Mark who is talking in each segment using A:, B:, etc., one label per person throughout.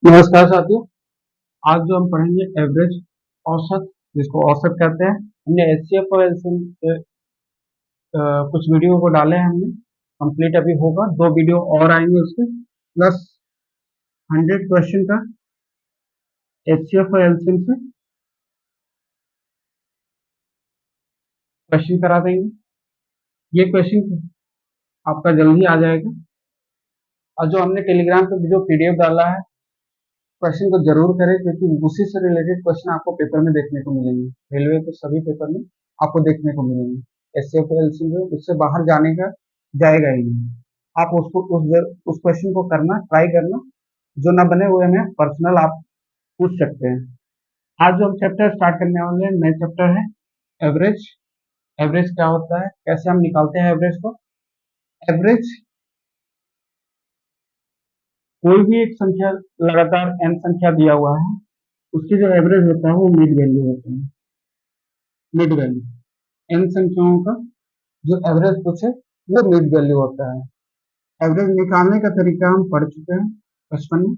A: नमस्कार साथियों। आज जो हम पढ़ेंगे एवरेज, औसत, जिसको औसत कहते हैं। हमने एचसीएफ और एलसीएम के कुछ वीडियो को डाले हैं हमने। कंप्लीट अभी होगा, 2 वीडियो और आएंगे उसके, प्लस 100 क्वेश्चन का एचसीएफ और एलसीएम से क्वेश्चन करा देंगे। ये क्वेश्चन आपका जल्दी आ जाएगा। और जो हमने टेलीग्राम पे जो पीडीएफ डाला है, क्वेश्चन को जरूर करें, क्योंकि उसी से रिलेटेड क्वेश्चन आपको पेपर में देखने को मिलेंगे। रेलवे के सभी पेपर में आपको देखने को मिलेंगे। एचसीएफ एलसीएम में उससे बाहर जाने का जाएगा ही नहीं। आप उसको उस क्वेश्चन को करना, ट्राई करना। जो ना बने हुए में पर्सनल आप पूछ सकते हैं। आज जो हम चैप्टर स्टार्ट करने वाले हैं, नए चैप्टर है एवरेज। एवरेज क्या होता है, कैसे हम निकालते हैं एवरेज को। एवरेज कोई भी एक संख्या, लगातार n संख्या दिया हुआ है, उसकी जो एवरेज होता है वो मिड वैल्यू होता है। मिड वैल्यू n संख्याओं का जो एवरेज पूछे वो मिड वैल्यू होता है। एवरेज निकालने का तरीका हम पढ़ चुके हैं बचपन में।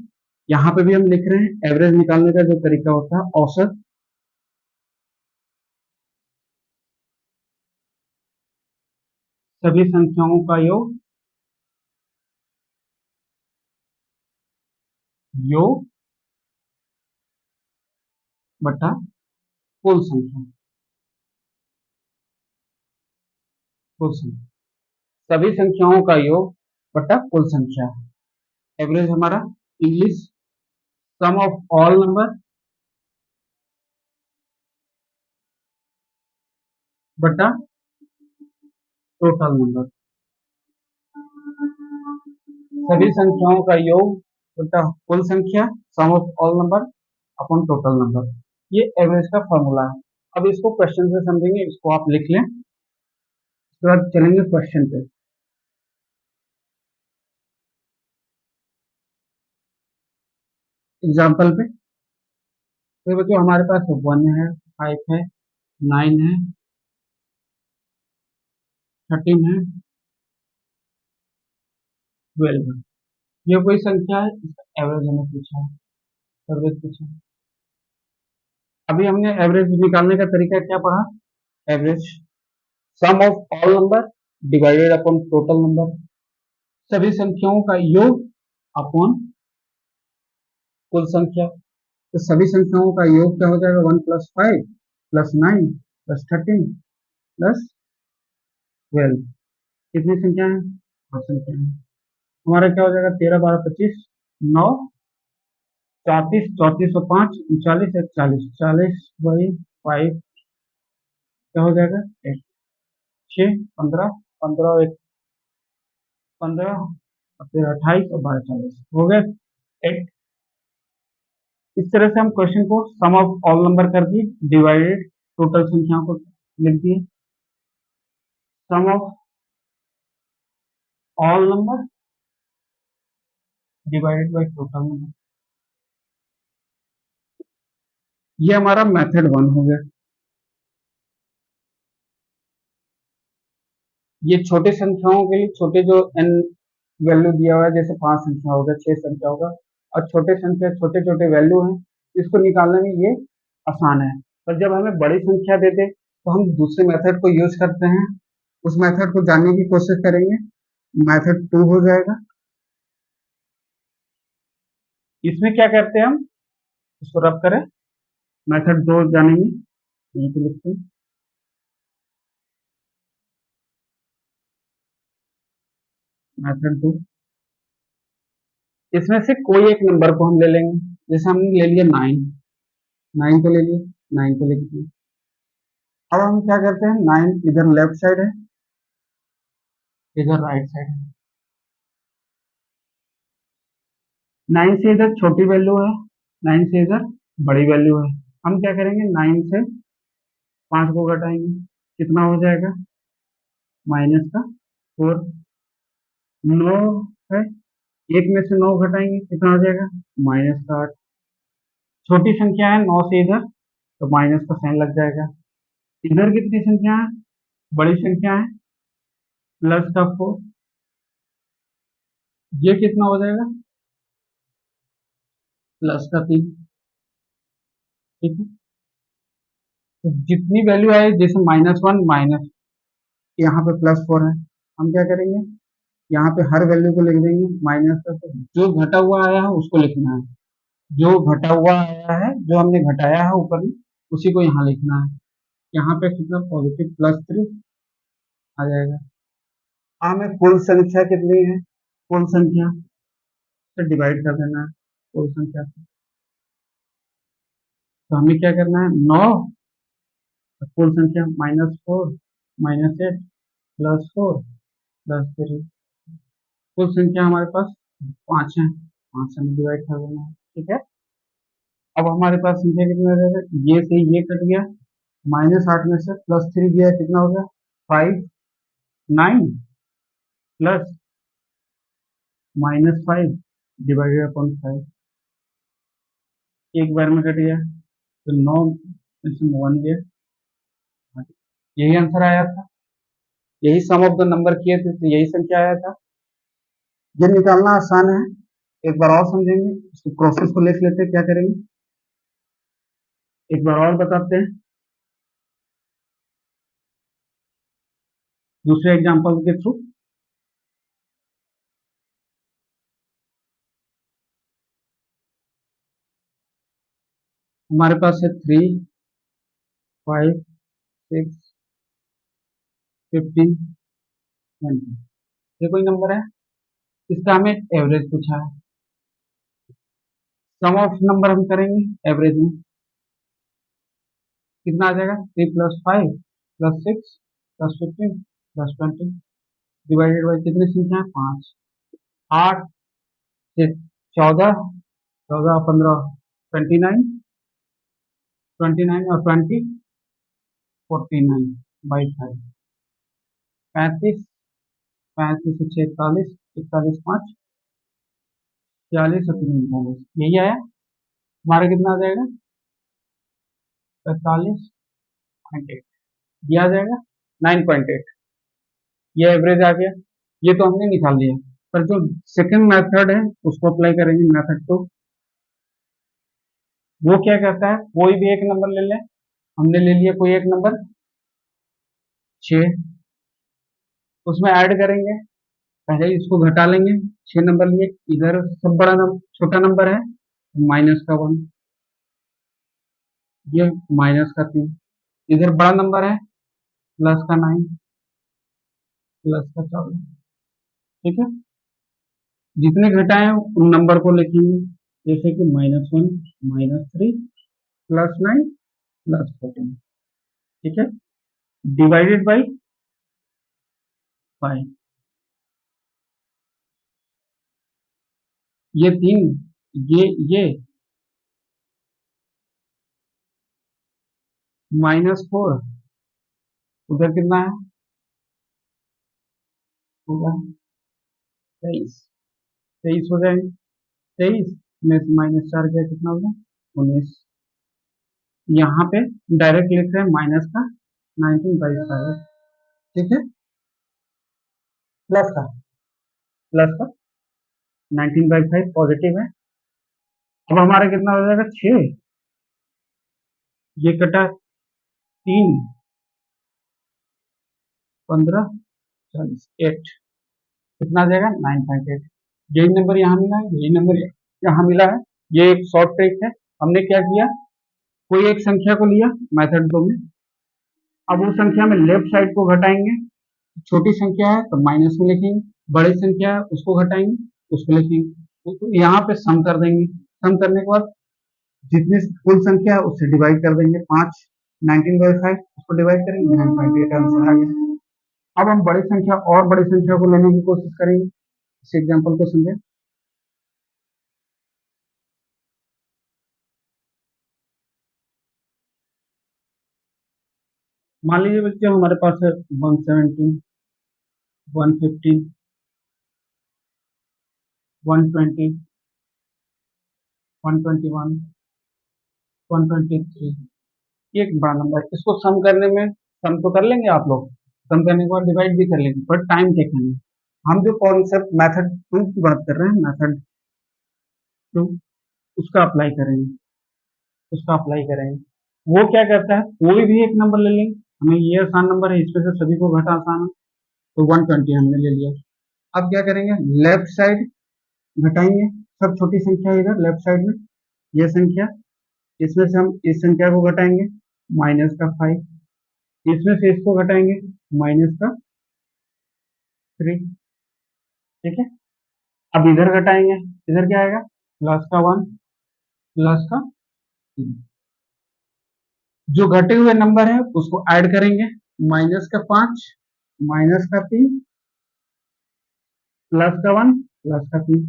A: यहाँ पे भी हम लिख रहे हैं, एवरेज निकालने का जो तरीका होता है, औसत सभी संख्याओं का योग बटा कुल संख्या। कुल संख्या सभी संख्याओं का योग बटा कुल संख्या। एवरेज हमारा English sum of all number बटा टोटल नंबर। सभी संख्याओं का योग बटा कुल संख्या, sum of all number upon total number. ये एवरेज का फॉर्मूला है। अब इसको क्वेश्चन से समझेंगे, इसको आप लिख लें। उसके बाद चलेंगे क्वेश्चन पे। एग्जाम्पल पे तो बच्चों हमारे पास 1 है, 5 है, 9 है, 13 है, 12 है। ये कोई संख्या है, इसका एवरेज हमें पूछा है, एवरेज पूछा है। अभी हमने एवरेज निकालने का तरीका क्या पढ़ा। Average sum of all number divided upon total number. सभी संख्याओं का योग अपॉन कुल संख्या। तो सभी संख्याओं का योग क्या हो जाएगा, 1 + 5 + 9 + 13 + 12। कितनी संख्या है, 8 संख्या है। हमारा क्या हो जाएगा, 13 12 25 9 34 34 और 5 39 41 40 बाई 5 क्या हो जाएगा, 8 6 15 15 और 1 15 और फिर 28 और 12 40 हो गए 8। इस तरह से हम क्वेश्चन को सम ऑफ ऑल नंबर कर दिए, डिवाइडेड टोटल संख्याओं को लिख दिए। Sum of all number divided by total number. ये हमारा मेथड 1 हो गया। ये छोटे संख्याओं के लिए, छोटे जो n वैल्यू दिया हुआ है, जैसे 5 संख्या होगा, 6 संख्या होगा, और छोटे संख्या, छोटे छोटे वैल्यू हैं, इसको निकालने में ये आसान है। पर जब हमें बड़ी संख्या देते तो हम दूसरे मेथड को यूज करते हैं। उस मेथड को जानने की कोशिश करेंगे। मेथड 2 हो जाएगा। इसमें क्या करते हैं, हम इसको रब करें, मेथड 2 जानेंगे। यहीं पे लिखते हैं मेथड 2। इसमें से कोई एक नंबर को हम ले लेंगे। जैसे हमने ले लिया 9, 9 को ले लिया, 9 को ले लिया। अब हम क्या करते हैं, 9 इधर लेफ्ट साइड है, इधर राइट साइड है। 9 से इधर छोटी वैल्यू है, 9 से इधर बड़ी वैल्यू है। हम क्या करेंगे, 9 से 5 को घटाएंगे, कितना हो जाएगा, -4। 9 है, एक में से 9 घटाएंगे, कितना हो जाएगा, -8। छोटी संख्या है 9 से इधर, तो माइनस का साइन लग जाएगा। इधर कितनी संख्या है, बड़ी संख्या है, +4। ये कितना हो जाएगा, प्लस का 3। ठीक है, तो जितनी वैल्यू आए, जैसे -1 माइनस, यहाँ पे +4 है, हम क्या करेंगे, यहाँ पे हर वैल्यू को लिख देंगे माइनस का, तो जो घटा हुआ आया है उसको लिखना है, जो घटा हुआ आया है, जो हमने घटाया है ऊपर में, उसी को यहाँ लिखना है। यहाँ पे कितना, पॉजिटिव +3 आ जाएगा। हमें कुल संख्या कितनी है, कुल संख्या से डिवाइड कर देना है कुल संख्या से। तो हमें क्या करना है, 9, कुल संख्या -4 -8 +4 +3, कुल संख्या हमारे पास 5 है, 5 से डिवाइड कर देना है। ठीक है, अब हमारे पास संख्या कितना हो जाएगा, ये से ये कट गया, -8 में से +3 गया, कितना हो गया 5, 9 प्लस -5 डिवाइडेड अपॉन 5, एक बार में कट गया, तो 9 में से 1 गया, यही आंसर आया था, यही सम ऑफ द नंबर किए थे, तो यही संख्या आया था। ये निकालना आसान है, एक बार और समझेंगे, इसको प्रोसेस को लिख लेते हैं, क्या करेंगे एक बार और बताते हैं दूसरे एग्जांपल के थ्रू। हमारे पास है 3, 5, 6, 15, 20, ये कोई नंबर है, इसका हमें एवरेज पूछा है। सम ऑफ नंबर हम करेंगे एवरेज में, कितना आ जाएगा, 3 + 5 + 6 + 15 + 20 डिवाइडेड बाई कितनी संख्या है, 5, 8 से 14, 14 15 29, 29 और 20 49 बाई 5, 35, 35 से 6 41, 41 5 46 और 3 39, यही आया हमारा, कितना आ जाएगा 45.8, ये आ जाएगा 9.8, ये एवरेज आ गया, ये तो हमने निकाल लिया। पर जो सेकंड मेथड है उसको अप्लाई करेंगे, मेथड तो वो क्या कहता है, कोई भी एक नंबर ले लें, हमने ले लिया कोई एक नंबर 6, उसमें ऐड करेंगे, पहले इसको घटा लेंगे, 6 नंबर लिए, इधर सब बड़ा नंबर छोटा नंबर है, -1, ये -3, इधर बड़ा नंबर है +9 +14, ठीक है, जितने घटाए हैं उन नंबर को लिखेंगे, जैसे कि -1 -3 +9 +14, ठीक है, डिवाइडेड बाई 5, ये 3, ये -4, उधर कितना है, होगा 23, 23 हो जाएंगे, 23 में से -4 गया, कितना होगा 19, यहाँ पे डायरेक्ट लिख रहे हैं माइनस का 19/5, ठीक है, प्लस का, प्लस का 19/5 पॉजिटिव है। अब हमारा कितना हो जाएगा 6, ये कटा 3, 15 40 8, कितना आ जाएगा 9.8, यही नंबर यहाँ मिला है, यही नंबर यहाँ मिला है। ये एक शॉर्ट ट्रिक है, हमने क्या किया, कोई एक संख्या को लिया मेथड 2 में, अब उस संख्या में लेफ्ट साइड को घटाएंगे, छोटी संख्या है तो माइनस में लिखेंगे, बड़ी संख्या है उसको घटाएंगे, उसको लिखेंगे, तो यहाँ पे सम कर देंगे, सम करने के बाद जितनी कुल संख्या है उससे डिवाइड कर देंगे, 5 19/5 उसको डिवाइड करेंगे, 9.8 आंसर आ गया। अब हम बड़ी संख्या और बड़ी संख्या को लेने की कोशिश करेंगे, इस एग्जाम्पल को समझे। मान लीजिए बच्चे हमारे पास है 117, 115, 120, 121, 123, ये एक बड़ा नंबर है, इसको सम करने में, सम तो कर लेंगे आप लोग, सम करने के बाद डिवाइड भी कर लेंगे, पर टाइम टेकन है। हम जो कॉन्सेप्ट मेथड 2 की बात कर रहे हैं, मेथड 2, उसका अप्लाई करेंगे, उसका अप्लाई करेंगे। वो क्या करता है, कोई भी एक नंबर ले लेंगे, हमें ये आसान नंबर है, इसमें से सभी को घटा आसान है, तो 120 हमने ले लिया। अब क्या करेंगे, लेफ्ट साइड घटाएंगे, सब छोटी संख्या है इधर लेफ्ट साइड में, ये संख्या, इसमें से हम इस संख्या को घटाएंगे माइनस का 5, इसमें से इसको घटाएंगे माइनस का 3, ठीक है। अब इधर घटाएंगे, इधर क्या आएगा, प्लस का 1 प्लस का 3, जो घटे हुए नंबर है उसको ऐड करेंगे, माइनस का 5 माइनस का 3 प्लस का 1 प्लस का 3,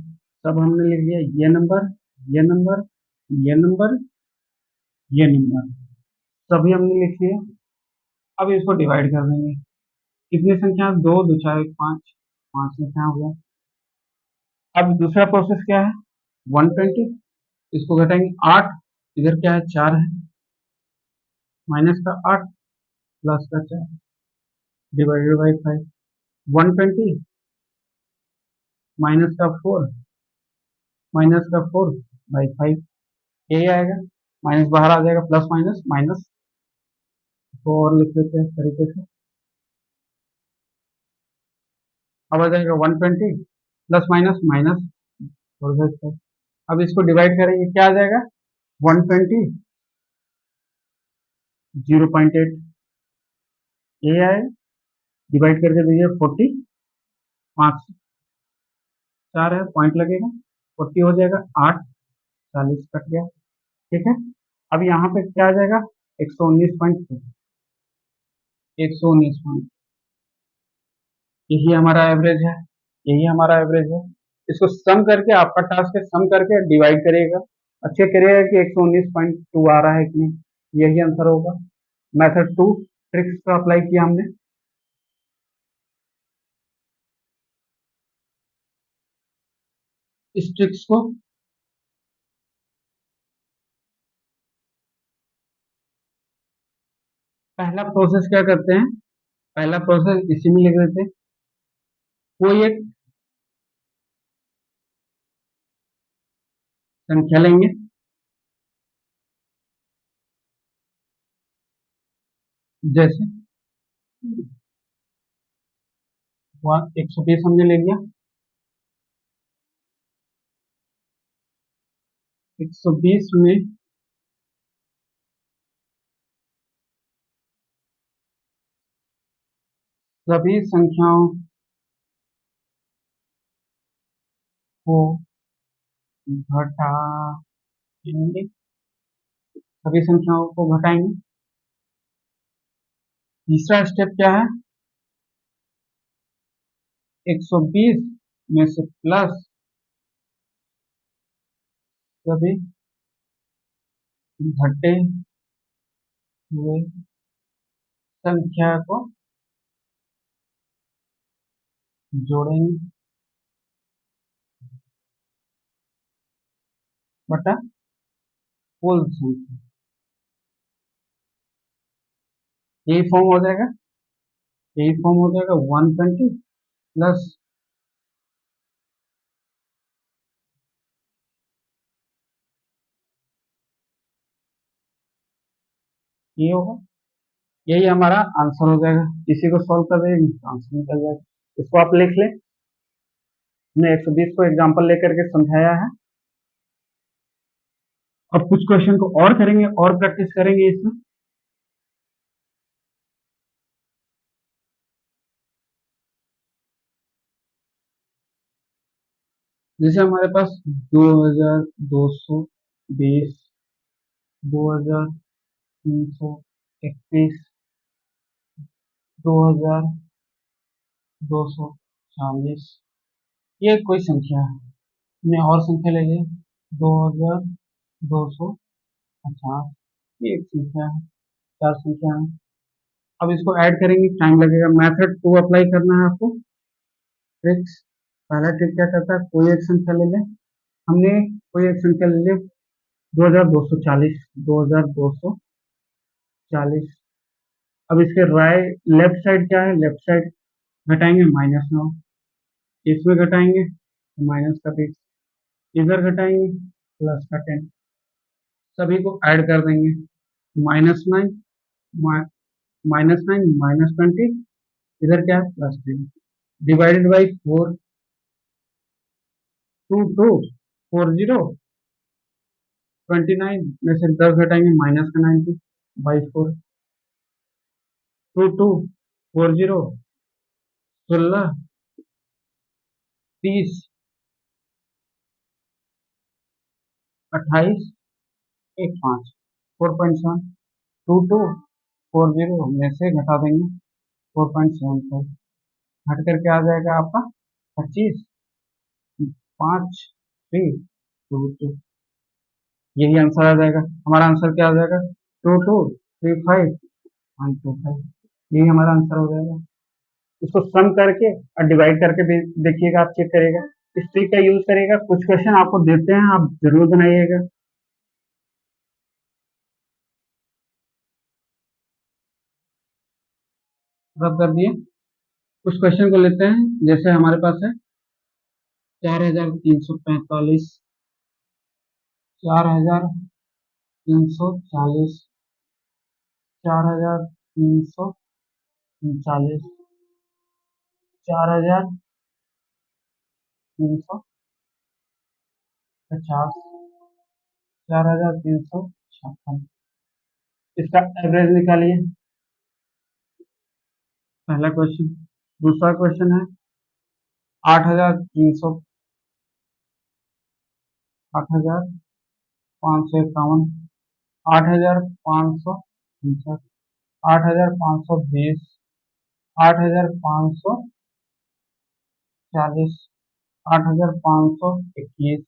A: सब हमने लिख दिया, ये नंबर ये नंबर ये नंबर ये नंबर सभी हमने लिख लिया। अब इसको डिवाइड कर देंगे, कितनी संख्या, दो दो चार एक पाँच, पांच संख्या हो गया। अब दूसरा प्रोसेस क्या है, 120, इसको घटाएंगे 8, इधर क्या है 4 है, माइनस का 8 प्लस का 4 डिवाइडेड बाई 5, 120 माइनस का 4 माइनस का 4 बाई 5, यही आएगा, माइनस बाहर आ जाएगा, प्लस माइनस माइनस, तो और लिख लेते हैं इस तरीके से। अब आ जाएगा 120 प्लस माइनस माइनस, अब इसको डिवाइड करेंगे, क्या आ जाएगा, 120 0.8, ये आएगा, डिवाइड करके दीजिए 40, 5 4 है, पॉइंट लगेगा, 40 हो जाएगा, 8 40 कट गया, ठीक है। अब यहाँ पे क्या आ जाएगा, 119.2, 119 यही हमारा एवरेज है, यही हमारा एवरेज है। इसको सम करके, आपका टास्क है सम करके डिवाइड करिएगा, अच्छे करिएगा कि 119.2 आ रहा है कि नहीं, यही आंसर होगा। मेथड 2 ट्रिक्स का अप्लाई किया हमने। इस ट्रिक्स को पहला प्रोसेस क्या करते हैं, पहला प्रोसेस इसी में लिख देते हैं, कोई एक संख्या लेंगे, जैसे 120 हमने ले लिया, 120 में सभी संख्याओं को घटाएंगे, सभी संख्याओं को घटाएंगे। तीसरा स्टेप क्या है, 120 में से प्लस सभी घटे हुए संख्या को जोड़ेंगे बटा कुल संख्या, यही फॉर्म हो जाएगा, यही फॉर्म हो जाएगा 120 प्लस ये होगा, यही हमारा आंसर हो जाएगा। इसी को सॉल्व कर देंगे तो आंसर निकल जाएगा। इसको आप लिख लें, हमने 120 को एग्जांपल लेकर के समझाया है। अब कुछ क्वेश्चन को और करेंगे और प्रैक्टिस करेंगे इसमें। जैसे हमारे पास 2220, 2321, 2240, ये कोई संख्या है, हमने और संख्या ले ली 2250, ये एक संख्या है, चार संख्या है। अब इसको ऐड करेंगे, टाइम लगेगा। मेथड 2 अप्लाई करना है आपको। ट्रिक्स, पहला ट्रिक क्या करता है, कोई एक संख्या ले लें, हमने कोई एक संख्या ले ली 2240, 2240। अब इसके राइट लेफ्ट साइड क्या है, लेफ्ट साइड घटाएंगे -9, इसमें घटाएंगे तो माइनस का 20, इधर घटाएंगे प्लस का 10, सभी को ऐड कर देंगे। -9, -9, -20, इधर क्या है +3, डिवाइडेड बाई 4, 2 2 40, 29 में से 10 घटाएंगे -90 बाई 4, 2 2 40, 16, 30, 28, 1 5, 4.7, 2 2 40 में से घटा देंगे 4.75, घट करके आ जाएगा आपका 25, 5 3 2 2, यही आंसर आ जाएगा। हमारा आंसर क्या आ जाएगा? 2 2 3 5 1 2 5, यही हमारा आंसर हो जाएगा। इसको सम करके और डिवाइड करके भी देखिएगा, आप चेक करेगा, इस ट्रिक का यूज करेगा। कुछ क्वेश्चन आपको देते हैं, आप जरूर बनाइएगा। रब कर दिए। कुछ क्वेश्चन को लेते हैं, जैसे हमारे पास है 4345, 4340, 4339, 4350, 4356, इसका एवरेज निकालिए, पहला क्वेश्चन। दूसरा क्वेश्चन है 8300, 8551, 8550, 8520, 8540, 8521,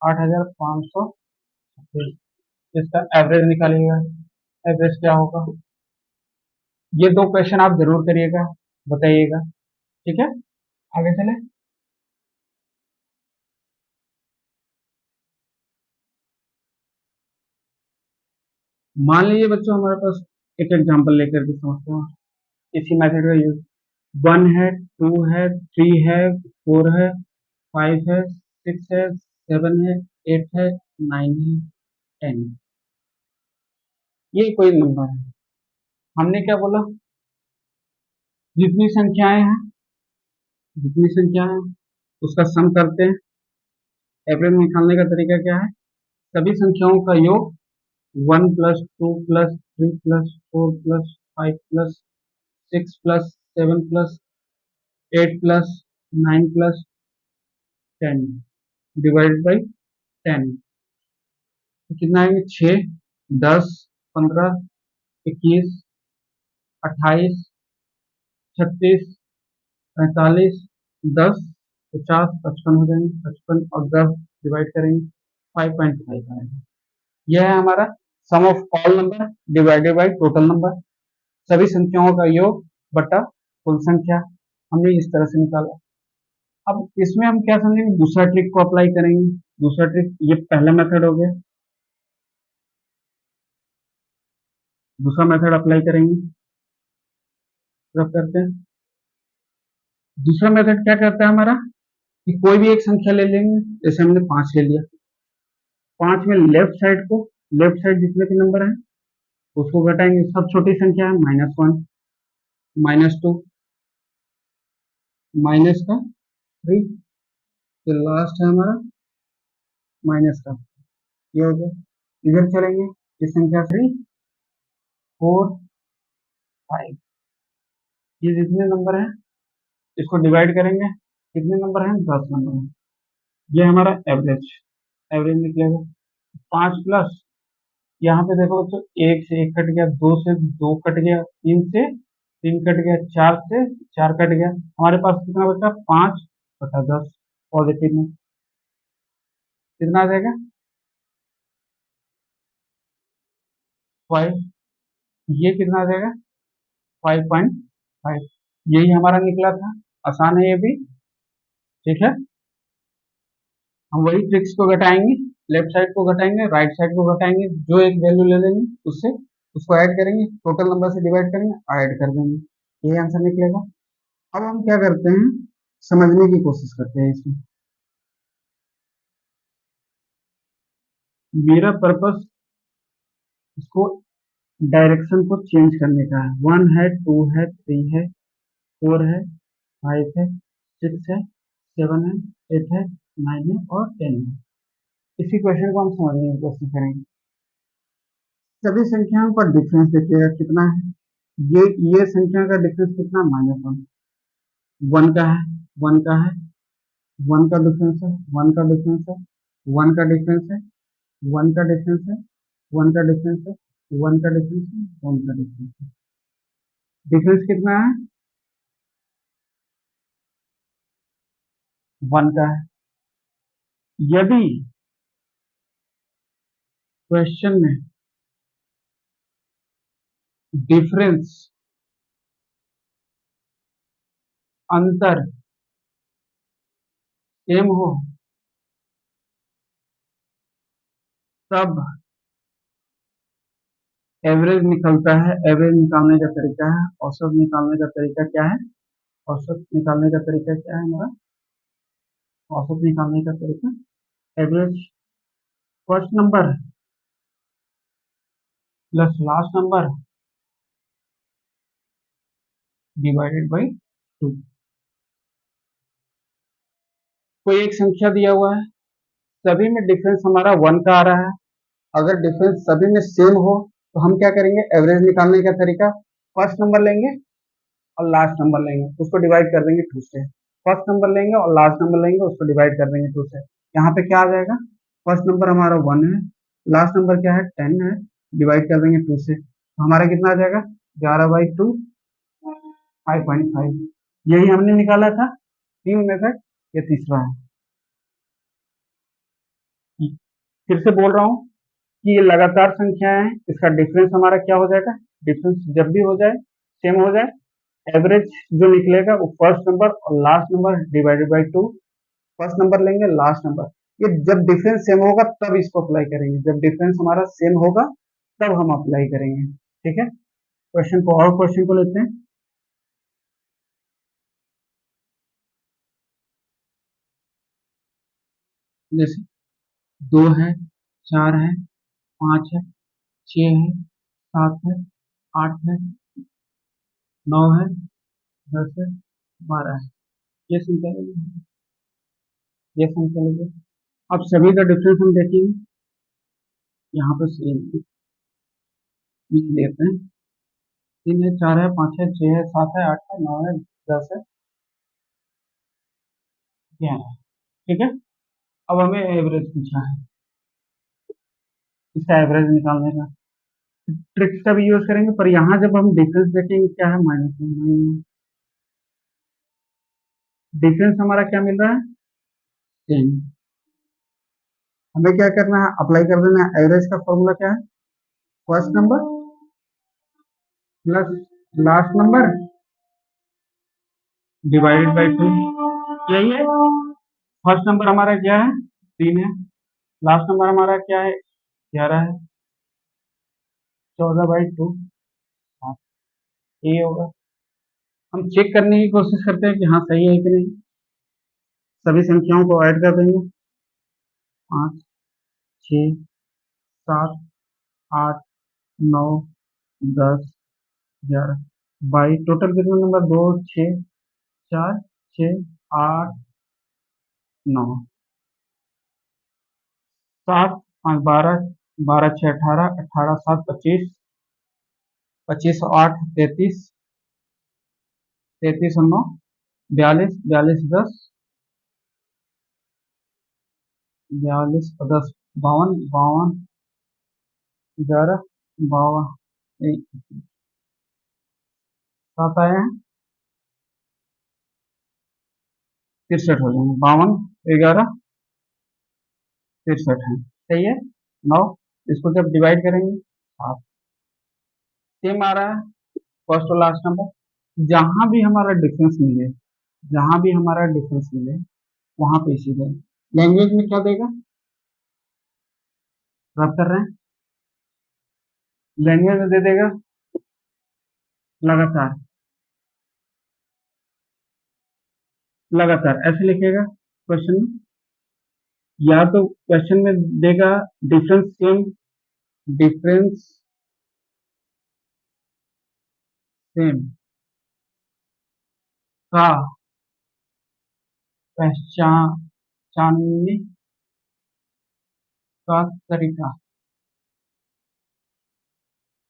A: 8536, इसका एवरेज निकालिएगा। एवरेज क्या होगा? ये दो क्वेश्चन आप जरूर करिएगा, बताइएगा, ठीक है। आगे चले। मान लीजिए बच्चों, हमारे पास एक एग्जांपल लेकर के समझते हैं, इसी मेथड का यूज। 1 है, 2 है, 3 है, 4 है, 5 है, 6 है, 7 है, 8 है, 9 है, 10, ये कोई नंबर है। हमने क्या बोला? जितनी संख्याएं हैं, जितनी संख्याएं हैं उसका सम करते हैं। एवरेज निकालने का तरीका क्या है? सभी संख्याओं का योग 1 + 2 + 3 + 4 + 5 + 6 + 7 + 8 + 9 + 10 डिवाइडेड बाई 10, तो कितना आएंगे? 6, 10, 15, 21, 28, 36, 45, 10, 50, 55 हो जाएंगे। 55 और 10 डिवाइड करेंगे, 5.5 आएगा। यह है हमारा sum of all number divided by total number, सभी संख्याओं का योग बटा कुल संख्या। हमने इस तरह से निकाला। अब इसमें हम क्या समझेंगे? दूसरा ट्रिक को अप्लाई करेंगे। दूसरा ट्रिक, ये पहला मेथड हो गया, दूसरा मेथड अप्लाई करेंगे। रब करते हैं। दूसरा मेथड क्या करता है हमारा, कि कोई भी एक संख्या ले लेंगे, जैसे हमने 5 ले लिया। 5 में लेफ्ट साइड को, लेफ्ट साइड जितने के नंबर है उसको घटाएंगे। सब छोटी संख्या है, -1, -2, माइनस का 3, तो लास्ट है हमारा माइनस का, ये हो गया। इधर चलेंगे, ये संख्या 3, 4, 5, ये जितने नंबर है इसको डिवाइड करेंगे। कितने नंबर हैं? 10 नंबर हैं। ये हमारा एवरेज, एवरेज निकलेगा। 5 प्लस, यहाँ पे देखो तो 1 से 1 कट गया, 2 से 2 कट गया, 3 से 3 कट गया, 4 से 4 कट गया। हमारे पास कितना बचा? 5/10 पॉजिटिव में। कितना आ जाएगा? 5। ये कितना आ जाएगा? 5.5। यही हमारा निकला था। आसान है ये भी, ठीक है। हम वही ट्रिक्स को घटाएंगे, लेफ्ट साइड को घटाएंगे, राइट साइड को घटाएंगे, जो एक वैल्यू ले लेंगे उससे उसको ऐड करेंगे, टोटल नंबर से डिवाइड करेंगे, ऐड कर देंगे, यही आंसर निकलेगा। अब हम क्या करते हैं, समझने की कोशिश करते हैं इसमें। मेरा पर्पस इसको डायरेक्शन को चेंज करने का है। 1 है, 2 है, 3 है, 4 है, 5 है, 6 है, 7 है, 8 है, 9 है और 10 है। इसी क्वेश्चन को हम समझने की कोशिश करेंगे। सभी संख्याओं का डिफरेंस देखिएगा कितना है। ये संख्या का डिफरेंस कितना, -1। 1 का है, 1 का है, 1 का डिफरेंस है, 1 का डिफरेंस है, 1 का डिफरेंस है, 1 का डिफरेंस है, 1 का डिफरेंस है, 1 का डिफरेंस है, 1 का डिफरेंस है। डिफरेंस कितना है, 1 का है। यदि क्वेश्चन में डिफरेंस, अंतर सेम हो, तब एवरेज निकलता है। एवरेज निकालने का तरीका है, औसत निकालने का तरीका क्या है, औसत निकालने का तरीका क्या है हमारा, औसत निकालने का तरीका average first number plus last number divided by 2। कोई एक संख्या दिया हुआ है, सभी में डिफरेंस हमारा 1 का आ रहा है। अगर डिफरेंस सभी में सेम हो तो हम क्या करेंगे, एवरेज निकालने का तरीका फर्स्ट नंबर लेंगे और लास्ट नंबर लेंगे, उसको डिवाइड कर देंगे 2 से। फर्स्ट नंबर लेंगे और लास्ट नंबर लेंगे, उसको डिवाइड कर देंगे 2 से। यहाँ पे क्या आ जाएगा, फर्स्ट नंबर हमारा 1 है, लास्ट नंबर क्या है 10 है, डिवाइड कर देंगे 2 से, तो हमारा कितना आ जाएगा 11/2 5.5। यही हमने निकाला था, 3 मेथड, ये तीसरा है। फिर से बोल रहा हूँ कि ये लगातार संख्या है, इसका डिफरेंस हमारा क्या हो जाएगा, डिफरेंस जब भी हो जाए, सेम हो जाए, एवरेज जो निकलेगा वो फर्स्ट नंबर और last number divided by 2। First number लेंगे, लास्ट नंबर, ये जब डिफरेंस सेम होगा तब इसको अप्लाई करेंगे, जब डिफरेंस हमारा सेम होगा तब हम अप्लाई करेंगे। ठीक है, क्वेश्चन को और क्वेश्चन को लेते हैं। जैसे 2 है, 4 है, 5 है, 6 है, 7 है, 8 है, 9 है, 10 है, 12 है। ये संख्या लगी, ये संख्या लगी। अब सभी का डिफरेंस हम देखेंगे, यहाँ पर सेम लेते हैं। 3 है, 4 है, 5 है, 6 है, 7 है, 8 है, 9 है, 10 है, 11 है। ठीक है, अब हमें एवरेज पूछा है, इसका एवरेज निकालने का ट्रिक्स का भी यूज करेंगे, पर यहाँ जब हम डिफरेंस देखेंगे क्या है, -1। डिफरेंस हमारा क्या मिल रहा है, 10। हमें क्या करना है, अप्लाई कर देना है। एवरेज का फॉर्मूला क्या है, first number plus last number divided by 2, यही है। फर्स्ट नंबर हमारा क्या है, 3 है, लास्ट नंबर हमारा क्या है, 11 है, 14/2, हाँ ये होगा। हम चेक करने की कोशिश करते हैं कि हाँ सही है कि नहीं। सभी संख्याओं को ऐड कर देंगे, 5, 6, 7, 8, 9, 10, 11, 22, टोटल कितना नंबर, 2, 6, 4, 6, 8, 9, 7, 5, 12, 12, 6, 18, 18, 7, 25, 25 और 8, 33, 33 और 9, 42, 42, 10, 42 और 10, 52, 52, 11, 52, 7 आए हैं, 63 हो जाएंगे, 52, 11, 63 है, सही है। 9, इसको जब डिवाइड करेंगे 7, सेम आ रहा है फर्स्ट और लास्ट नंबर। जहां भी हमारा डिफरेंस मिले, जहां भी हमारा डिफरेंस मिले वहां पे इसी देगा। लैंग्वेज में क्या देगा, रब कर रहे हैं, लैंग्वेज में दे देगा लगातार, लगातार ऐसे लिखेगा क्वेश्चन में, या तो क्वेश्चन में देगा डिफरेंस सेम, डिफरेंस सेम का पहचानने का तरीका।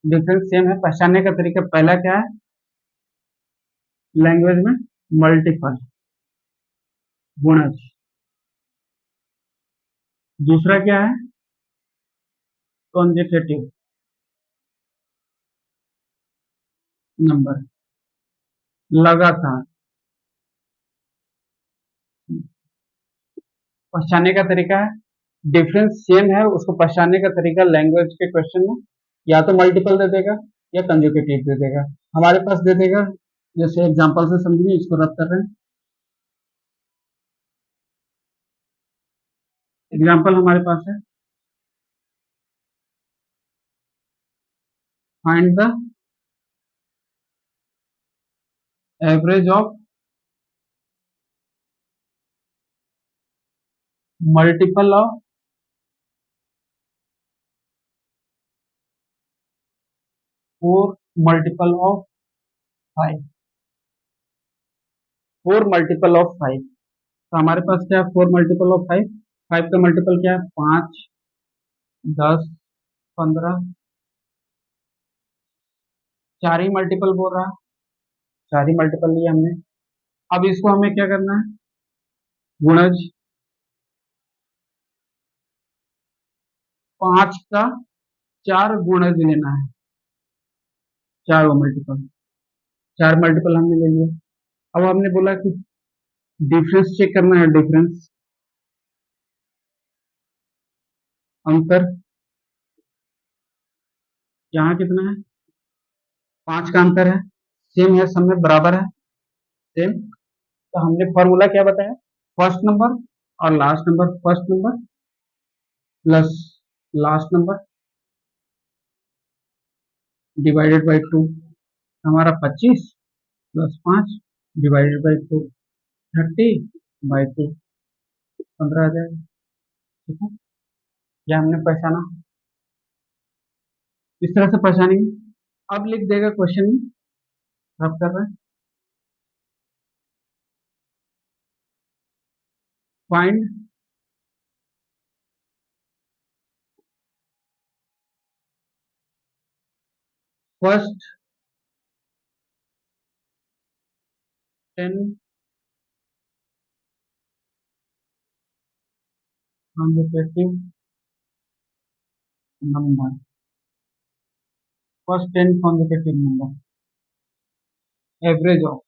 A: डिफरेंस सेम है, पहचानने का तरीका पहला क्या है लैंग्वेज में, मल्टीपल गुणज। दूसरा क्या है कॉन्जिक्यूटिव नंबर, लगातार। पहचानने का तरीका है, डिफरेंस सेम है उसको पहचानने का तरीका लैंग्वेज के क्वेश्चन में या तो मल्टीपल दे देगा या कंजुगेटिव दे देगा। हमारे पास दे देगा, जैसे एग्जांपल से समझिए, इसको रब कर रहे हैं। एग्जांपल हमारे पास है, find the average of multiple of 4 multiple of 5, 4 multiple of 5। तो हमारे पास क्या है 4 मल्टीपल ऑफ 5, 5 का मल्टीपल क्या है 5, 10, 15, 4 ही मल्टीपल बोल रहा है, 4 ही मल्टीपल लिया हमने। अब इसको हमें क्या करना है गुणज, 5 का 4 गुणज लेना है, 4 मल्टीपल, 4 मल्टीपल हमने ले लिया। अब हमने बोला कि डिफरेंस चेक करना है, डिफरेंस अंतर, यहाँ कितना है 5 का अंतर है, सेम है सब में बराबर है सेम। तो हमने फॉर्मूला क्या बताया, फर्स्ट नंबर और last number, first number plus last number divided by 2, हमारा 25 प्लस 5 डिवाइडेड बाई 2, 30/2, 15 आ जाएगा। ठीक है, यह हमने पहचाना, इस तरह से पहचानेंगे। अब लिख देगा क्वेश्चन में, रब कर रहे हैं, find first 10 consecutive number, first 10 consecutive number, average of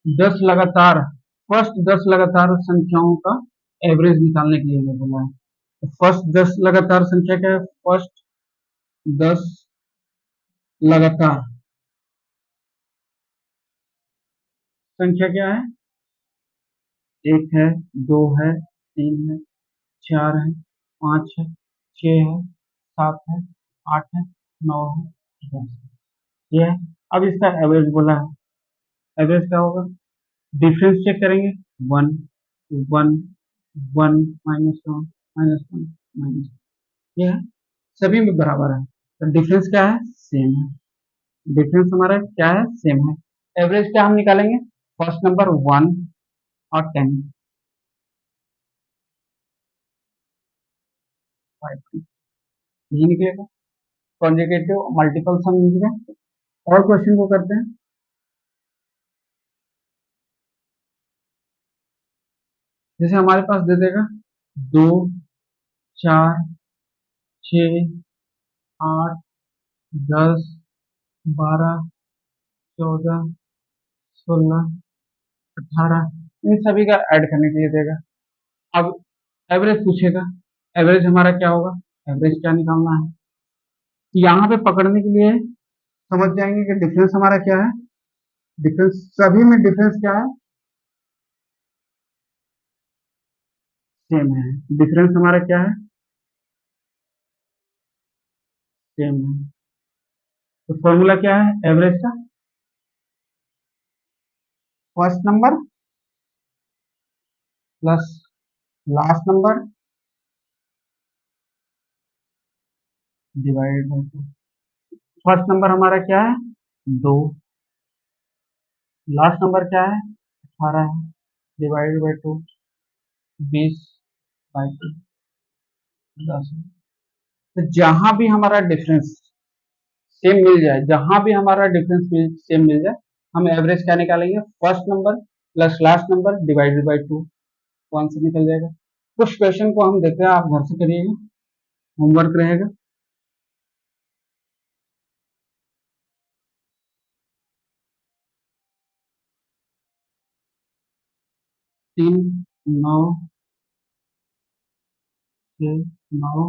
A: 10 लगातार, फर्स्ट 10 लगातार संख्याओं का एवरेज निकालने के लिए बोला है। तो फर्स्ट 10 लगातार संख्या क्या है, फर्स्ट 10 लगातार संख्या क्या है, 1 है, 2 है, 3 है, 4 है, 5 है, 6 है, 7 है, 8 है, 9 है, 10 है। ये है। अब इसका एवरेज बोला है, एवरेज क्या होगा, डिफरेंस चेक करेंगे, 1 1 1 -1 -1 माइनस, ये है, सभी में बराबर है। तो डिफरेंस क्या है सेम है, डिफरेंस हमारा क्या है सेम है। एवरेज क्या हम निकालेंगे, फर्स्ट नंबर 1 और 10, 5 यही निकलेगा, कॉन्जुगेटिव मल्टीपल सम निकलेगा। और क्वेश्चन को करते हैं, जैसे हमारे पास दे देगा 2, 4, 6, 8, 10, 12, 14, 16, 18, इन सभी का ऐड करने के लिए देगा। अब एवरेज पूछेगा, एवरेज हमारा क्या होगा, एवरेज क्या निकालना है, यहाँ पे पकड़ने के लिए समझ जाएंगे कि डिफरेंस हमारा क्या है, डिफरेंस सभी में डिफरेंस क्या है सेम है, डिफरेंस हमारा क्या है सेम है। तो फॉर्मूला क्या है एवरेज का, first number plus last number divided by 2। First number हमारा क्या है 2, लास्ट नंबर क्या है 18 है, डिवाइडेड बाई 2 20 बाई 2 10। तो जहां भी हमारा डिफरेंस सेम मिल जाए, जहां भी हमारा डिफरेंस सेम मिल जाए, हम एवरेज क्या निकालेंगे, first number plus last number divided by 2, तो आंसर निकल जाएगा। कुछ क्वेश्चन को हम देखते हैं, आप घर से करिएगा, होमवर्क रहेगा। 3 9 6 9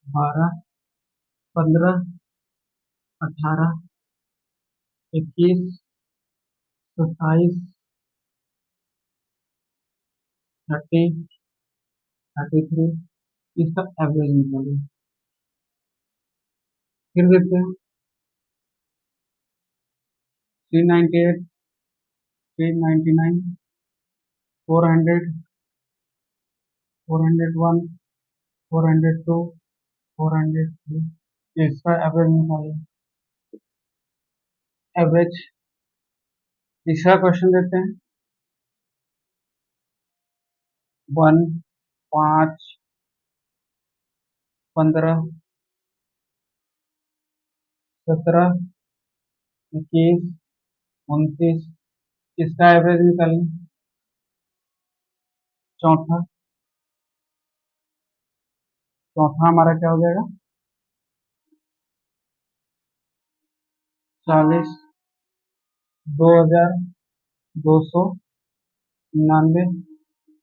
A: 12 15 18 21 27 30 33, इसका एवरेज निकालिए। फिर देखते हैं 398 399 400 401 402 403, इसका एवरेज निकालिए। एवरेज। तीसरा क्वेश्चन देते हैं 1 5 15 17 21 29, इसका एवरेज निकालिए। चौथा। चौथा हमारा क्या हो जाएगा 40 2299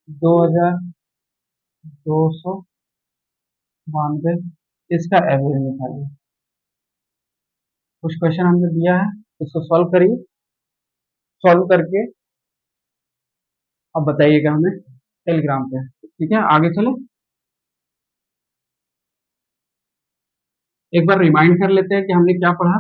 A: 2292, इसका एवरेज निकालिए। कुछ क्वेश्चन हमने दिया है, इसको सॉल्व करिए। सॉल्व करके अब बताइएगा हमें टेलीग्राम पे, ठीक है। आगे चले, एक बार रिमाइंड कर लेते हैं कि हमने क्या पढ़ा।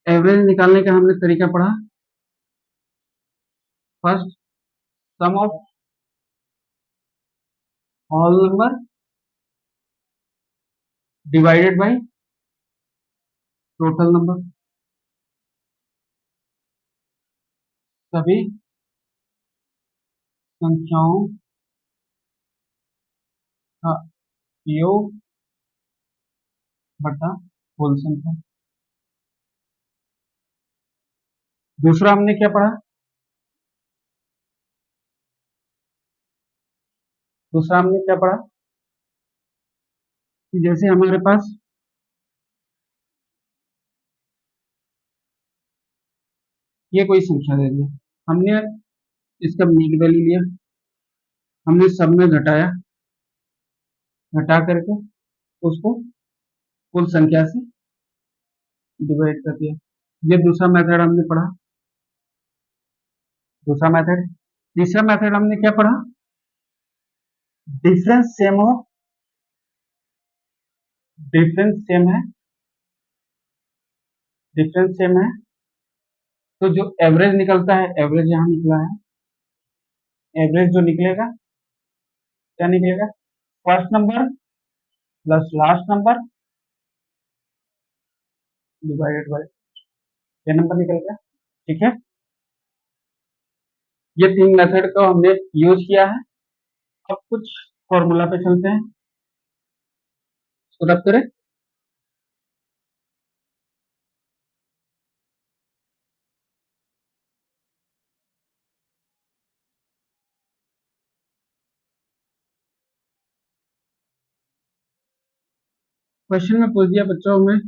A: एवरेज निकालने का हमने तरीका पढ़ा। First, sum of all number divided by total number. सभी संख्याओं का योग बटा कुल संख्या। दूसरा हमने क्या पढ़ा, दूसरा हमने क्या पढ़ा कि जैसे हमारे पास ये कोई संख्या दे दी, हमने इसका मीन वैल्यू लिया, हमने सब में घटाया, घटा करके उसको कुल संख्या से डिवाइड कर दिया। ये दूसरा मेथड हमने पढ़ा, दूसरा मेथड। तीसरा मेथड हमने क्या पढ़ा, डिफरेंस सेम हो, डिफरेंस सेम है, डिफरेंस सेम है, तो जो एवरेज निकलता है, एवरेज यहाँ निकला है, एवरेज जो निकलेगा क्या निकलेगा, first number plus last number divided bye, ये नंबर निकल गया, ठीक है। ये तीन मेथड को हमने यूज किया है। अब कुछ फॉर्मूला पे चलते हैं, इसको रब करें। क्वेश्चन में पूछ दिया बच्चों में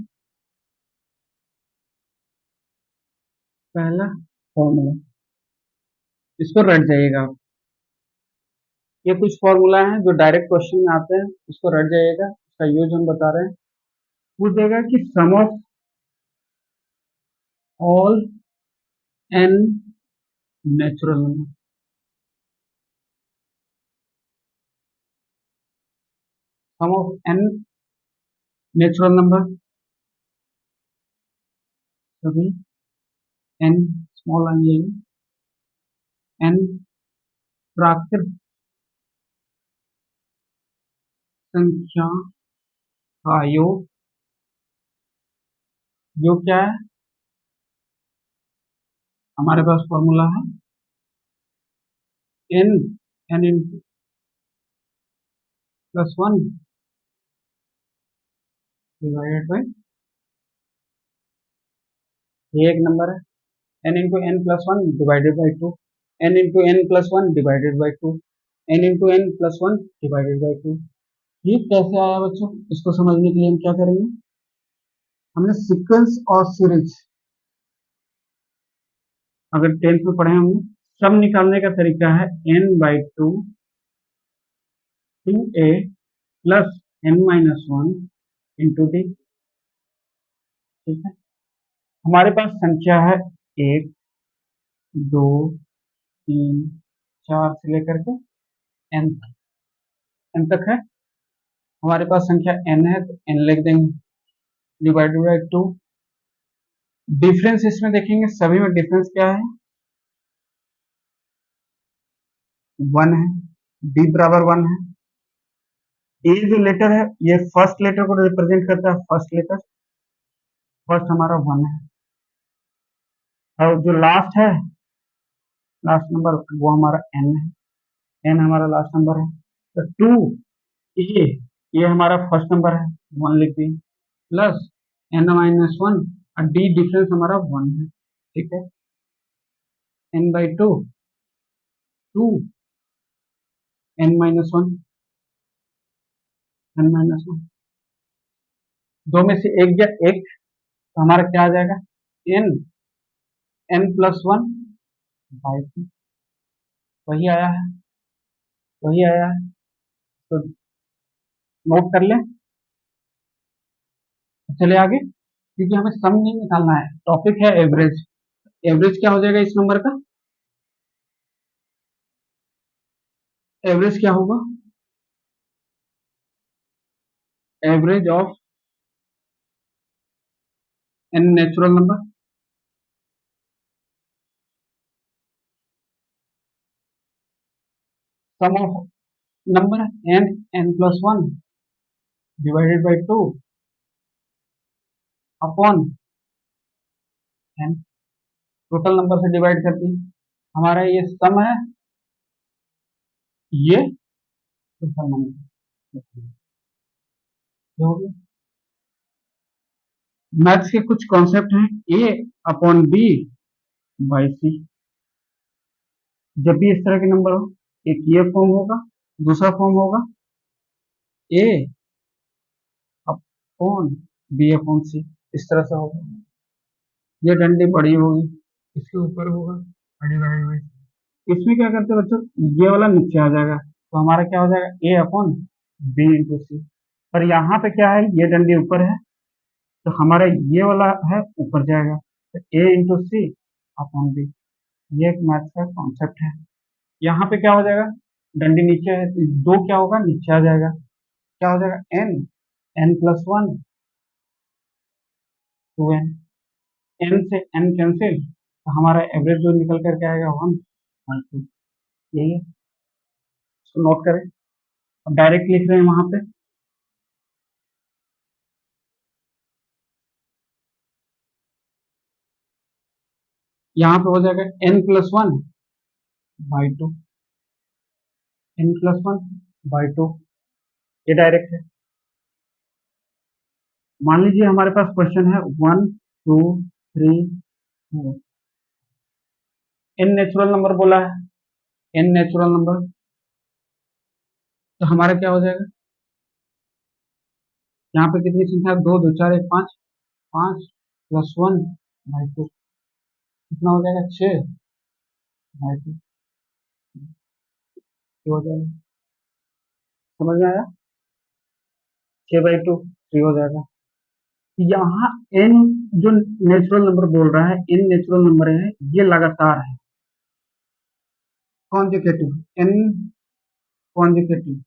A: पहला फॉर्मूला, इसको रट जाइएगा आप। ये कुछ फॉर्मूला हैं जो डायरेक्ट क्वेश्चन में आते हैं, इसको रट जाइएगा, इसका यूज हम बता रहे हैं। पूछ देगा कि sum of all N natural number, sum of N natural number सभी n स्मॉल n प्राकृत संख्या का योग, जो क्या है, हमारे पास फॉर्मूला है n n into plus one divided by, ये एक नंबर है, n into N plus one divided by two, n into N plus one divided by two, n into N plus one divided by two. ये कैसे आया बच्चों, इसको समझने के लिए हम क्या करेंगे, हमने सीक्वेंस और सीरीज अगर 10th में पढ़े होंगे, सब निकालने का तरीका है n by two 2a plus n minus one into D. ठीक है, हमारे पास संख्या है 1 2 3 4 से लेकर के n तक है। हमारे पास संख्या n है तो n लिख देंगे डिवाइडेड बाई टू। डिफरेंस इसमें देखेंगे, सभी में डिफरेंस क्या है, 1 है, d बराबर 1 है। ए जो लेटर है ये फर्स्ट लेटर को रिप्रेजेंट करता है, फर्स्ट लेटर, फर्स्ट हमारा 1 है, और जो लास्ट है, लास्ट नंबर वो हमारा n है, n हमारा लास्ट नंबर है। तो 2 ए, ये हमारा फर्स्ट नंबर है, 1 लिख दिए, प्लस n माइनस वन, और डी डिफरेंस हमारा 1 है। ठीक है, n by two 2 n minus one, n minus one, दो में से एक गया एक, तो हमारा क्या आ जाएगा, n n plus one by to, वही आया है, वही आया है। तो नोट कर लें, चले आगे, क्योंकि हमें सम नहीं निकालना है, टॉपिक है एवरेज। एवरेज क्या हो जाएगा इस नंबर का, एवरेज क्या होगा, average of N natural number, sum of number n n plus one divided by two upon n, total number से डिवाइड करती है, हमारा ये सम है, ये टोटल नंबर हो गया। मैथ्स के कुछ कॉन्सेप्ट हैं, ए अपॉन बी बाई सी, जब भी इस तरह के नंबर हो, एक ये फॉर्म होगा, दूसरा फॉर्म होगा ए अपॉन बी अपॉन सी, इस तरह से होगा, ये डंडी बड़ी होगी, इसके ऊपर होगा डिवाइड बाई, इसमें क्या करते हैं बच्चों, ये वाला नीचे आ जाएगा, तो हमारा क्या हो जाएगा, ए अपॉन बी इंटू सी, पर यहाँ पे क्या है, ये डंडी ऊपर है, तो हमारा ये वाला है ऊपर जाएगा, तो ए इंटू सी अपॉन बी, ये एक मैथ का कॉन्सेप्ट है। यहाँ पे क्या हो जाएगा, डंडी नीचे है तो दो क्या होगा, नीचे आ जाएगा, क्या हो जाएगा, n n plus one two n, n से एन कैंसिल, तो हमारा एवरेज जो निकल करके आएगा 1 और 2, यही है, इसको नोट करें। अब डायरेक्ट लिख रहे हैं वहां पे, यहाँ पे हो जाएगा n plus one by two, n plus one by two, ये डायरेक्ट है। मान लीजिए हमारे पास क्वेश्चन है 1 2 3 4, n नेचुरल नंबर बोला है, n नेचुरल नंबर, तो हमारा क्या हो जाएगा, यहाँ पे कितनी संख्या, दो दो चार एक पाँच, पाँच प्लस वन बाई टू, कितना हो जाएगा, 6 बाई टू, हो जाएगा, समझ में आया, 6 बाई टू 3 हो जाएगा। यहाँ n जो नेचुरल नंबर बोल रहा है, n नेचुरल नंबर है, ये लगातार है, consecutive, n consecutive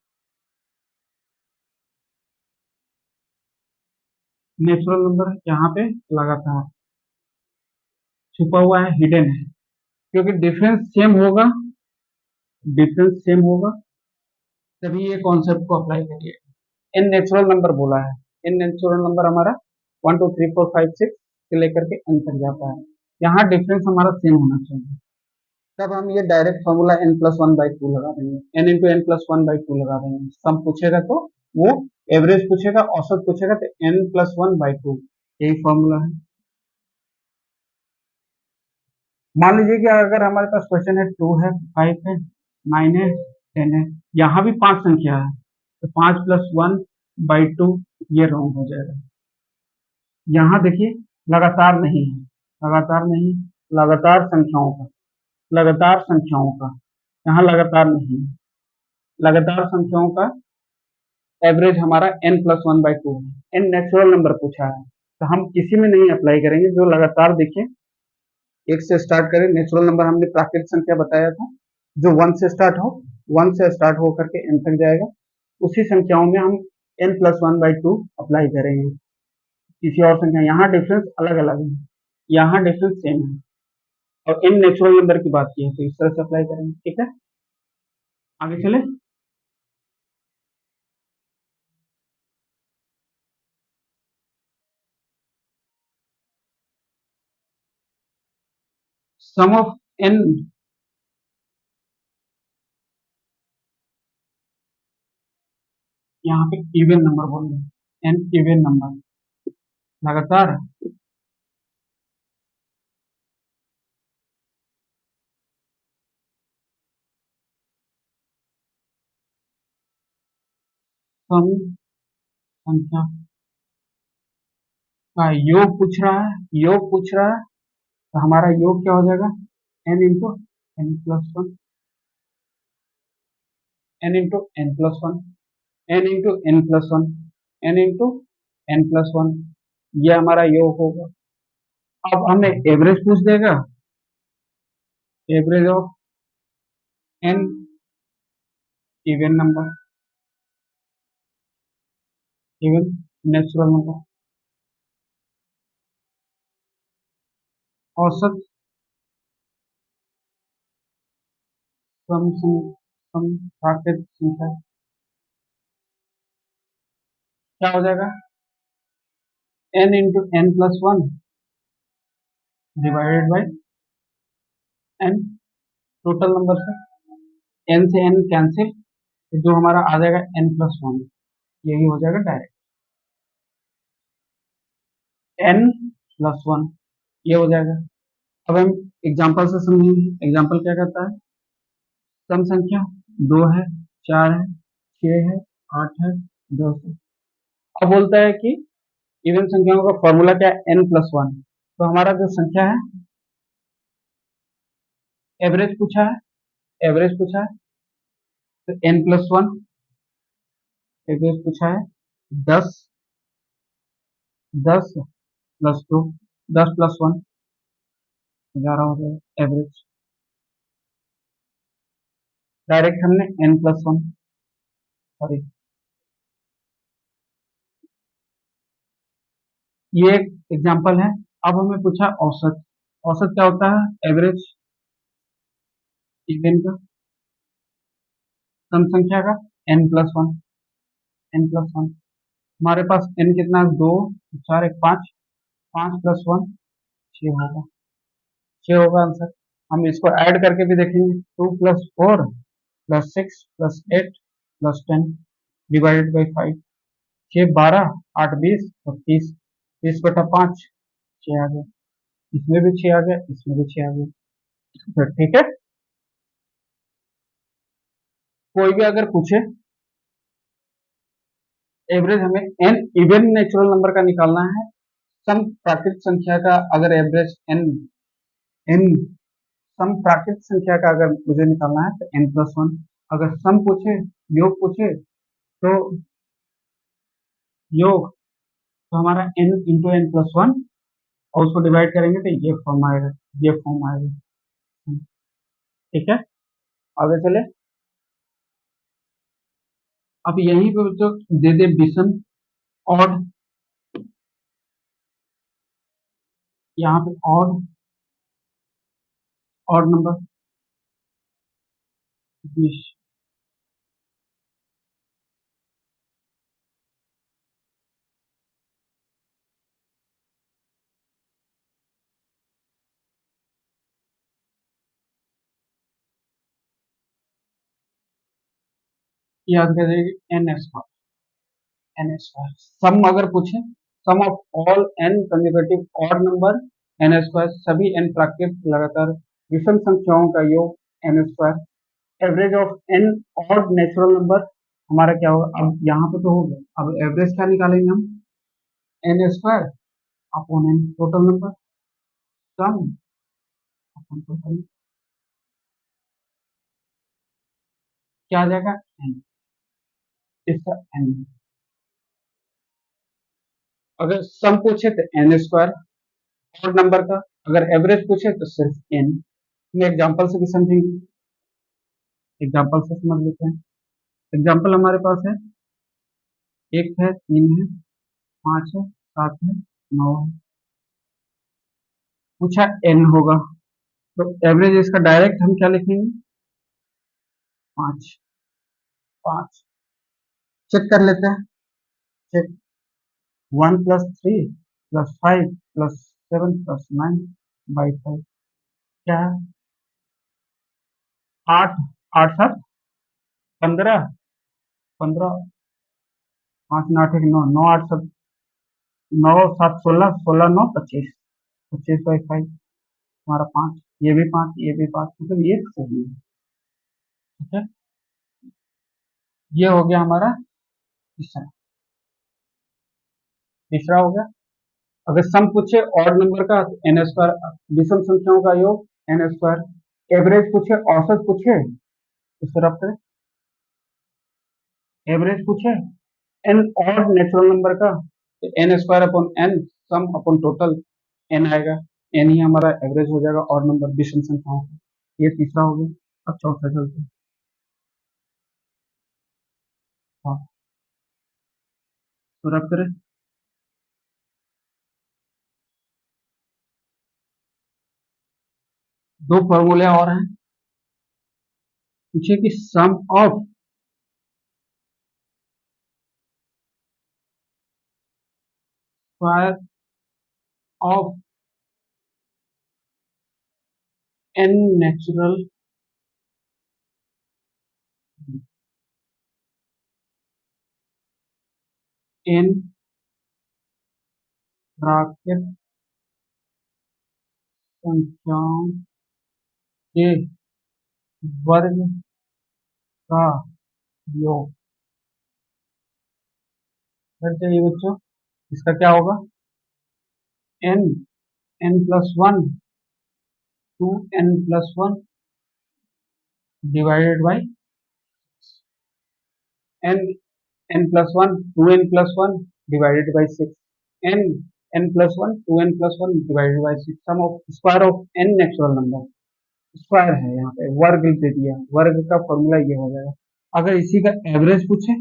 A: natural number है, यहाँ पे लगातार, छुपा हुआ है, हिडन है, क्योंकि डिफरेंस सेम होगा तभी ये कॉन्सेप्ट को अप्लाई करिए। इन नेचुरल नंबर बोला है, इन नेचुरल नंबर हमारा 1 2 3 4 5 6 से लेकर के एन तक जाता है। यहाँ डिफरेंस हमारा सेम होना चाहिए, तब हम ये डायरेक्ट फॉर्मूला n+1/2 लगा देंगे, n इंटू n+1/2 लगा देंगे। सम पूछेगा तो वो एवरेज पूछेगा, औसत पूछेगा तो n+1/2, यही फॉर्मूला है। मान लीजिए कि अगर हमारे पास क्वेश्चन है 2 है, 5 है, 9 है, 10 है, यहाँ भी 5 संख्या है, तो 5+1/2 ये रॉन्ग हो जाएगा। यहाँ देखिए लगातार नहीं है, लगातार नहीं, लगातार संख्याओं का, लगातार संख्याओं का, यहाँ लगातार नहीं है, लगातार संख्याओं का एवरेज हमारा n+1/2 है। n नेचुरल नंबर पूछा है, तो हम किसी में नहीं अप्लाई करेंगे, जो लगातार देखिए एक से स्टार्ट करें। नेचुरल नंबर हमने प्राकृतिक संख्या बताया था, जो 1 से स्टार्ट हो, 1 से स्टार्ट हो करके n तक जाएगा, उसी संख्याओं में हम n+1/2 अप्लाई करेंगे। किसी और संख्या, यहाँ डिफरेंस अलग अलग है, यहाँ डिफरेंस सेम है, और इन नेचुरल नंबर की बात की है तो इस तरह से अप्लाई करेंगे। ठीक है, आगे चले। सम ऑफ n, यहाँ पे इवन नंबर बोल रहे हैं, n इवन नंबर लगातार सम संख्या का योग पूछ रहा है, योग पूछ रहा है, तो हमारा योग क्या हो जाएगा, n into n+1, n into n+1, n into n+1, n into n+1, ये हमारा योग होगा। अब हमें एवरेज पूछ देगा, average of n even number, even natural number, औसत सम प्राकृतिक संख्या, क्या हो जाएगा, n into n+1 divided by n, total number से n से n कैंसिल, जो हमारा आ जाएगा n+1, यही हो जाएगा डायरेक्ट n+1, ये हो जाएगा। अब हम एग्जांपल से समझेंगे। एग्जांपल क्या कहता है, सम संख्या 2 है, 4 है, 6 है, 8 है, 10 है। अब बोलता है कि इवन संख्याओं का फॉर्मूला क्या है, n+1, तो हमारा जो संख्या है, एवरेज पूछा है, एवरेज पूछा है, तो n+1 एवरेज पूछा है, 10, 10+2, 10+1 11 हो गया एवरेज। डायरेक्ट हमने n+1, सॉरी, ये एक एग्जांपल है। अब हमें पूछा औसत, औसत क्या होता है, एवरेज इवन का, सम संख्या का n+1, n+1, हमारे पास n कितना है, 2 4 1 5, 5+1 6 होगा, 6 होगा आंसर। हम इसको ऐड करके भी देखेंगे, 2+4+6+8+10 डिवाइडेड बाई 5, 6 12 8 20 और 30, 30/5 6 आ गया, इसमें भी 6 आ गया, इसमें भी 6 आ गया। तो ठीक है, कोई भी अगर पूछे एवरेज, हमें n इवन नेचुरल नंबर का निकालना है, सम प्राकृतिक संख्या का अगर एवरेज n सम प्राकृतिक संख्या का अगर मुझे निकालना है तो n+1, अगर सम पूछे, योग पूछे, तो योग, तो हमारा n इंटू n+1, और उसको डिवाइड करेंगे तो ये फॉर्म आएगा, ये फॉर्म आएगा। ठीक है, आगे चले। अब यहीं पे जो दे दे विषम, ऑड, यहाँ पे ऑड ऑड नंबर 20। याद करिए n square, n square sum अगर पूछे, sum of all n consecutive odd number n square, सभी एन प्राकृत लगातार विषम संख्याओं का योग n square, average of n odd natural number हमारा क्या होगा। अब यहाँ पे तो हो गया, अब एवरेज क्या निकालेंगे हम, n square upon n total number, sum upon total, क्या आ जाएगा एन, इसका एन। अगर सम पूछे तो एन स्क्वायर ऑड नंबर का, अगर एवरेज पूछे तो सिर्फ एन। हम एग्जाम्पल से भी समझेंगे, एग्जाम्पल से समझ लेते हैं। एग्जाम्पल हमारे पास है, एक है, तीन है, पांच है, सात है, नौ है, पूछा एन होगा, तो एवरेज इसका डायरेक्ट हम क्या लिखेंगे, पांच। पांच चेक कर लेते हैं, चेक, 1 + 3 + 5 + 7 + 9 बाई 5 क्या है, आठ, आठ सात 15, 15, पांच नौ आठ एक नौ, नौ आठ सात, नौ सात 16, 16 9 25, 25/5 हमारा पांच, ये भी पांच, ये भी पांच, मतलब ये सही है। ठीक है, ये हो गया हमारा तीसरा, तीसरा हो गया। अगर सम पूछे ऑड नंबर का एन स्क्वायर, विषम संख्याओं का योग एन स्क्वायर, एवरेज पूछे, औसत पूछे, इस तरफ से एवरेज पूछे एन ऑड नेचुरल नंबर का, तो n square upon n, sum upon total n आएगा, एन ही हमारा एवरेज हो जाएगा ऑड नंबर विषम संख्याओं का। ये तीसरा हो गया। अब चौथा चलते हैं। हाँ, तो रब करें, दो फॉर्मूले और हैं। पूछिए कि sum of square of N natural n प्राकृत संख्याओं के वर्ग का योग कर चाहिए बच्चों। इसका क्या होगा, n, n+1 2n+1 divided by n, n+1 2n+1 divided by 6, n, n+1 2n+1 divided by 6, sum of square of N natural number, square है यहाँ पे, वर्ग दे दिया, वर्ग का फॉर्मूला ये हो जाएगा। अगर इसी का एवरेज पूछे,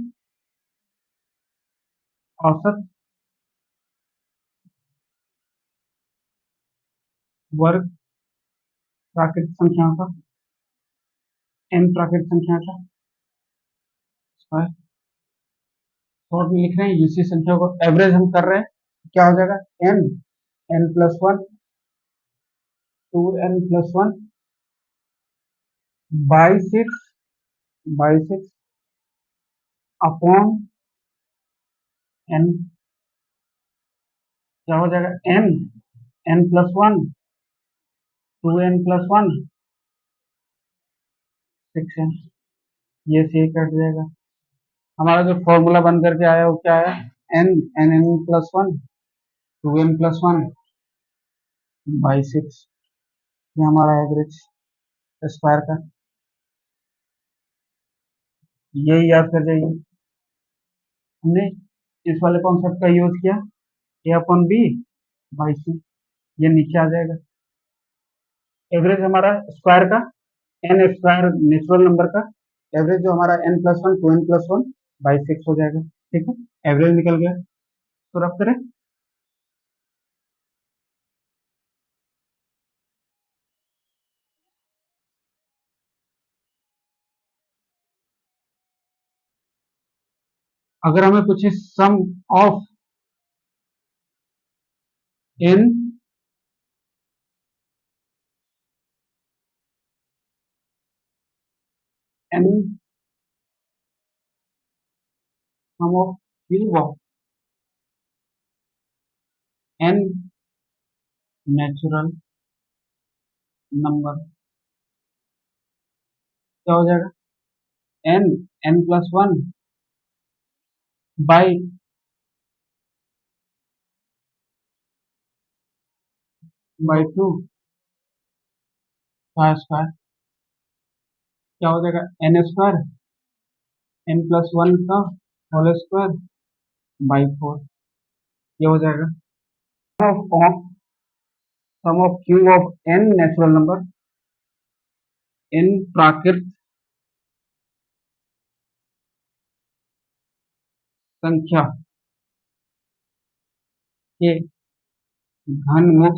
A: औसत वर्ग प्राकृतिक संख्याओं का, एन प्राकृतिक संख्या का स्क्वायर, शॉर्ट में लिख रहे हैं, इसी संख्या को एवरेज हम कर रहे हैं, क्या हो जाएगा, N, n+1 2n+1 by 6 upon n, क्या हो जाएगा, एन, n+1 2n+1 6n, ये से कट जाएगा। हमारा जो फॉर्मूला बन करके आया वो क्या है, एन, n+1 2n+1 बाई 6, ये हमारा एवरेज स्क्वायर का, यही याद कर जाइए। हमने इस वाले कॉन्सेप्ट का यूज किया, ए अपॉन बी बाई सी, ये नीचे आ जाएगा। एवरेज हमारा स्क्वायर का, एन स्क्वायर नेचुरल नंबर का एवरेज जो हमारा n+1 2n+1 बाई 6 हो जाएगा। ठीक है, एवरेज निकल गया, तो रब करें। अगर हमें पूछे sum of n n sum of cube of N natural number क्या हो जाएगा? N n plus one by two का स्क्वायर क्या हो जाएगा? N square n plus one का होल स्क्वायर बाई फोर ये हो जाएगा sum of cube of N natural number n प्राकृत संख्या के घनमूल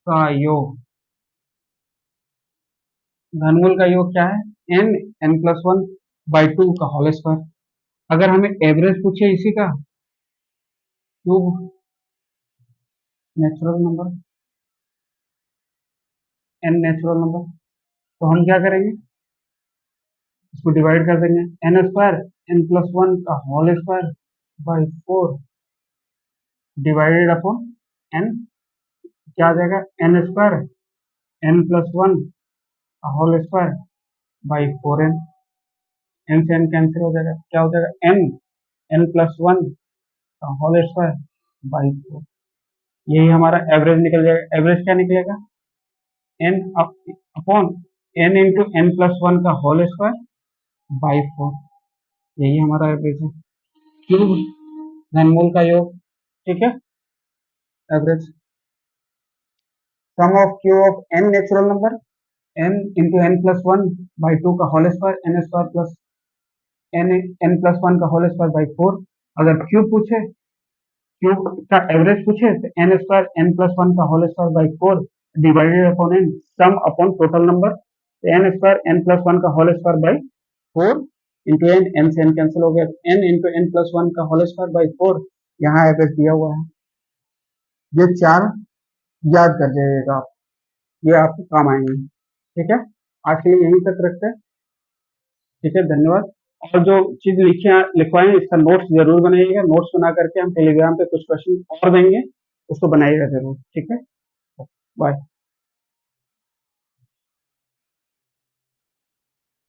A: का योग। घनमूल का योग क्या है? N n plus one by two का होल स्क्वायर। अगर हमें एवरेज पूछे इसी का cube natural number n natural number तो हम क्या करेंगे? इसको डिवाइड कर देंगे n square n plus one का whole square by four divided upon n क्या आ जाएगा? N square n plus one का whole square by four n n से एन कैंसिल हो जाएगा क्या हो जाएगा? एन एन प्लस वन का होल स्क्वायर बाई फोर यही हमारा एवरेज निकल जाएगा। एवरेज क्या निकलेगा? N upon n into N plus one का होल स्क्वायर बाई फोर यही हमारा एवरेज है। क्यूब घनमूल का योग ठीक है average sum of cube of N natural number n into N plus one by two का whole square n square plus n n plus one का होल स्क्वायर बाई फोर। अगर क्यूब पूछे cube का average पूछे तो n square n plus one का whole square by four divided upon n sum upon total number n square n plus one का whole square by four into N n से n cancel हो गया n into N plus one का whole square by four यहाँ average दिया हुआ है। ये चार याद कर जाइएगा आप ये आपको काम आएंगे ठीक है। आज के लिए यहीं तक रखते हैं ठीक है धन्यवाद। और जो चीज लिखवाए हैं इसका नोट्स जरूर बनाइएगा। नोट्स बना करके हम टेलीग्राम पे कुछ क्वेश्चन और देंगे उसको बनाइएगा जरूर ठीक है। बाय।